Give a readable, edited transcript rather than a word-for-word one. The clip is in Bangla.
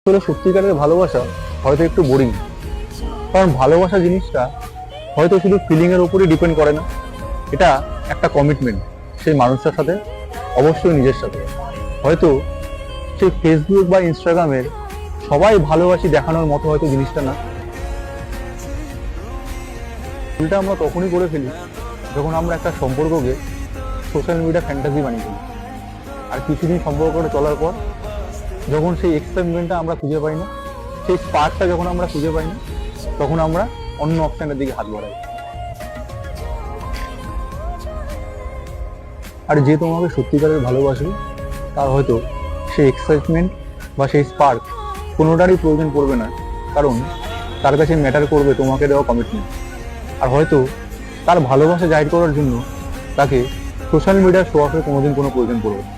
আসলে সত্যিকারের ভালোবাসা হয়তো একটু বোরিং, কারণ ভালোবাসা জিনিসটা হয়তো শুধু ফিলিং এর উপরই ডিপেন্ড করে না। এটা একটা কমিটমেন্ট সেই মানুষটার সাথে, অবশ্যই নিজের সাথে। হয়তো সেই ফেসবুক বা ইনস্টাগ্রামের সবাই ভালোবাসি দেখানোর মতো হয়তো জিনিসটা না। ভুলটা আমরা তখনই করে ফেলি যখন আমরা একটা সম্পর্ককে সোশ্যাল মিডিয়া ফ্যান্টাসি বানিয়ে ফেলি। আর কিছুদিন সম্পর্কটা চলার পর যখন সেই এক্সাইটমেন্টটা আমরা খুঁজে পাই না, সেই স্পার্কটা যখন আমরা খুঁজে পাই না, তখন আমরা অন্য অপশনের দিকে হাত বাড়াই। আর যে তোমাকে সত্যিকারের ভালোবাসবে তার হয়তো সেই এক্সাইটমেন্ট বা সেই স্পার্ক কোনোটারই প্রয়োজন পড়বে না, কারণ তার কাছে ম্যাটার করবে তোমাকে দেওয়া কমিটমেন্ট। আর হয়তো তার ভালোবাসা জাহির করার জন্য তাকে সোশ্যাল মিডিয়ার শো অফের কোনোদিন কোনো প্রয়োজন পড়বে না।